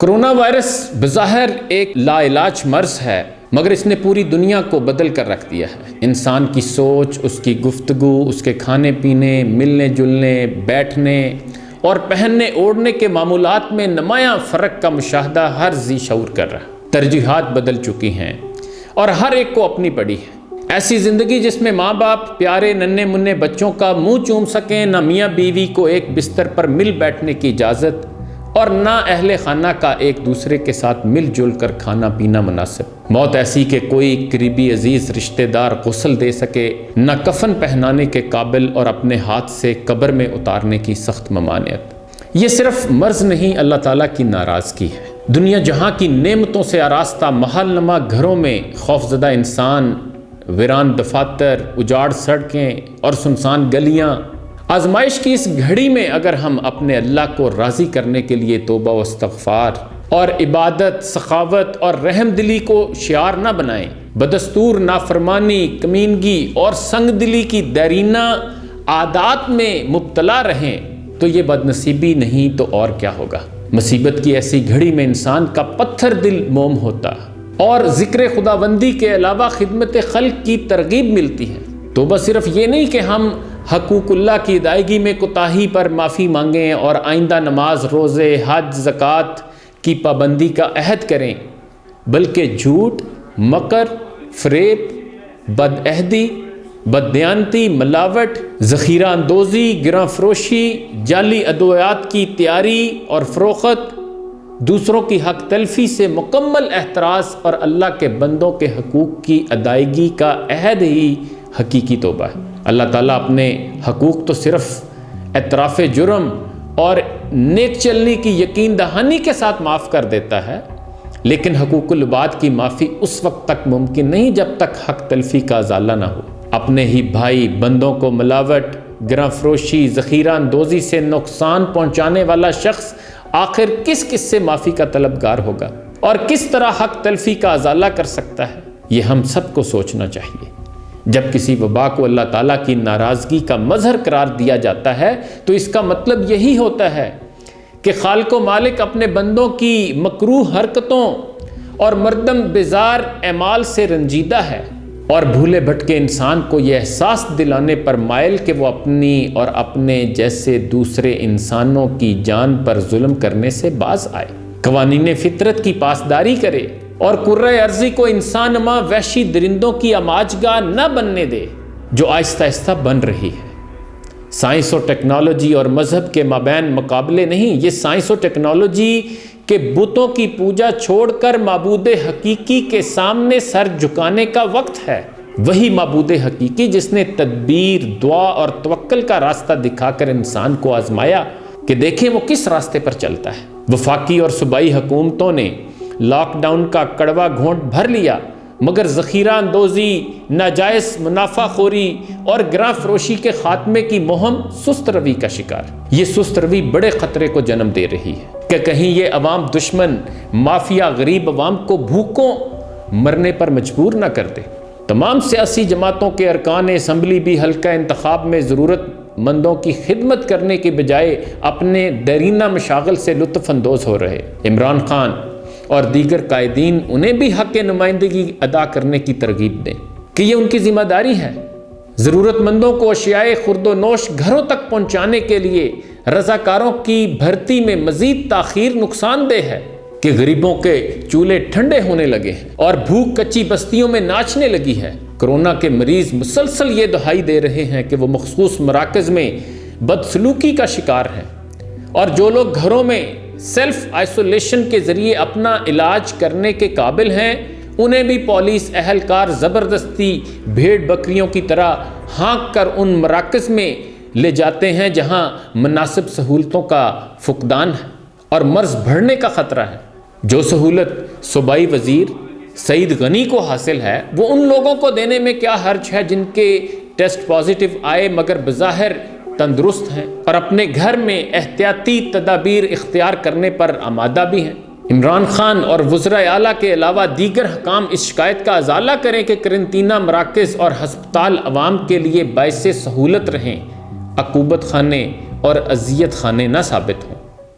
Corona virus بظاہر ایک لا علاج مرض ہے، مگر اس نے پوری دنیا کو بدل کر رکھ دیا ہے۔ انسان کی سوچ، اس کی گفتگو، اس کے کھانے پینے، ملنے جلنے، بیٹھنے اور پہننے اوڑھنے کے معمولات میں نمایاں فرق کا مشاہدہ ہر ذی شعور کر رہا ہے۔ ترجیحات بدل چکی ہیں اور ہر ایک کو اپنی پڑی ہے۔ ایسی زندگی جس میں ماں باپ پیارے ننھے منھے بچوں کا منہ چوم سکیں، نہ میاں بیوی کو ایک بستر پر مل بیٹھنے کی اجازت، اور نہ اہل خانہ کا ایک دوسرے کے ساتھ مل جل کر کھانا پینا مناسب۔ موت ایسی کہ کوئی قریبی عزیز رشتہ دار غسل دے سکے، نہ کفن پہنانے کے قابل اور اپنے ہاتھ سے قبر میں اتارنے کی سخت ممانعت۔ یہ صرف مرض نہیں، اللہ تعالیٰ کی ناراضگی ہے۔ دنیا جہاں کی نعمتوں سے آراستہ محل نما گھروں میں خوفزدہ انسان، ویران دفاتر، اجاڑ سڑکیں اور سنسان گلیاں، آزمائش کی اس گھڑی میں اگر ہم اپنے اللہ کو راضی کرنے کے لیے توبہ و استغفار اور عبادت، سخاوت اور رحم دلی کو شعار نہ بنائیں، بدستور نافرمانی، کمینگی اور سنگ دلی کی دیرینہ عادات میں مبتلا رہیں تو یہ بدنصیبی نہیں تو اور کیا ہوگا۔ مصیبت کی ایسی گھڑی میں انسان کا پتھر دل موم ہوتا اور ذکر خداوندی کے علاوہ خدمت خلق کی ترغیب ملتی ہے۔ توبہ صرف یہ نہیں کہ ہم حقوق اللہ کی ادائیگی میں کوتاہی پر معافی مانگیں اور آئندہ نماز، روزے، حج، زکوٰۃ کی پابندی کا عہد کریں، بلکہ جھوٹ، مکر، فریب، بدعہدی، بددیانتی، ملاوٹ، ذخیرہ اندوزی، گراں فروشی، جعلی ادویات کی تیاری اور فروخت، دوسروں کی حق تلفی سے مکمل احتراز اور اللہ کے بندوں کے حقوق کی ادائیگی کا عہد ہی حقیقی توبہ ہے۔ اللہ تعالیٰ اپنے حقوق تو صرف اعتراف جرم اور نیک چلنی کی یقین دہانی کے ساتھ معاف کر دیتا ہے، لیکن حقوق العباد کی معافی اس وقت تک ممکن نہیں جب تک حق تلفی کا ازالہ نہ ہو۔ اپنے ہی بھائی بندوں کو ملاوٹ، گراں فروشی، ذخیرہ اندوزی سے نقصان پہنچانے والا شخص آخر کس سے معافی کا طلبگار ہوگا اور کس طرح حق تلفی کا ازالہ کر سکتا ہے؟ یہ ہم سب کو سوچنا چاہیے۔ جب کسی وبا کو اللہ تعالیٰ کی ناراضگی کا مظہر قرار دیا جاتا ہے تو اس کا مطلب یہی ہوتا ہے کہ خالق و مالک اپنے بندوں کی مکروہ حرکتوں اور مردم بیزار اعمال سے رنجیدہ ہے اور بھولے بھٹکے انسان کو یہ احساس دلانے پر مائل کہ وہ اپنی اور اپنے جیسے دوسرے انسانوں کی جان پر ظلم کرنے سے باز آئے، قوانین فطرت کی پاسداری کرے اور کرۂ ارضی کو انسان نما وحشی درندوں کی اماج گاہ نہ بننے دے جو آہستہ آہستہ بن رہی ہے۔ سائنس و ٹیکنالوجی اور مذہب کے مابین مقابلے نہیں، یہ سائنس و ٹیکنالوجی کے بتوں کی پوجا چھوڑ کر معبود حقیقی کے سامنے سر جھکانے کا وقت ہے۔ وہی معبود حقیقی جس نے تدبیر، دعا اور توکل کا راستہ دکھا کر انسان کو آزمایا کہ دیکھیں وہ کس راستے پر چلتا ہے۔ وفاقی اور صوبائی حکومتوں نے لاک ڈاؤن کا کڑوا گھونٹ بھر لیا، مگر ذخیرہ اندوزی، ناجائز منافع خوری اور گراں فروشی کے خاتمے کی مہم سست روی کا شکار۔ یہ سست روی بڑے خطرے کو جنم دے رہی ہے کہ کہیں یہ عوام دشمن مافیا غریب عوام کو بھوکوں مرنے پر مجبور نہ کر دے۔ تمام سیاسی جماعتوں کے ارکان اسمبلی بھی حلقہ انتخاب میں ضرورت مندوں کی خدمت کرنے کے بجائے اپنے دیرینہ مشاغل سے لطف اندوز ہو رہے۔ عمران خان اور دیگر قائدین انہیں بھی حق نمائندگی ادا کرنے کی ترغیب دیں کہ یہ ان کی ذمہ داری ہے۔ ضرورت مندوں کو اشیاء خورد و نوش گھروں تک پہنچانے کے لیے رضاکاروں کی بھرتی میں مزید تاخیر نقصان دہ ہے کہ غریبوں کے چولہے ٹھنڈے ہونے لگے ہیں اور بھوک کچی بستیوں میں ناچنے لگی ہے۔ کرونا کے مریض مسلسل یہ دہائی دے رہے ہیں کہ وہ مخصوص مراکز میں بدسلوکی کا شکار ہیں، اور جو لوگ گھروں میں سیلف آئسولیشن کے ذریعے اپنا علاج کرنے کے قابل ہیں انہیں بھی پولیس اہلکار زبردستی بھیڑ بکریوں کی طرح ہانک کر ان مراکز میں لے جاتے ہیں جہاں مناسب سہولتوں کا فقدان ہے اور مرض بڑھنے کا خطرہ ہے۔ جو سہولت صوبائی وزیر سعید غنی کو حاصل ہے وہ ان لوگوں کو دینے میں کیا حرج ہے جن کے ٹیسٹ پازیٹیو آئے مگر بظاہر تندرست ہیں اور اپنے گھر میں احتیاطی تدابیر اختیار کرنے پر آمادہ بھی ہیں۔ عمران خان اور وزراء اعلیٰ کے علاوہ دیگر حکام اس شکایت کا ازالہ کریں کہ قرنطینہ مراکز اور ہسپتال عوام کے لیے باعث سہولت رہیں، عقوبت خانے اور اذیت خانے نہ ثابت ہوں۔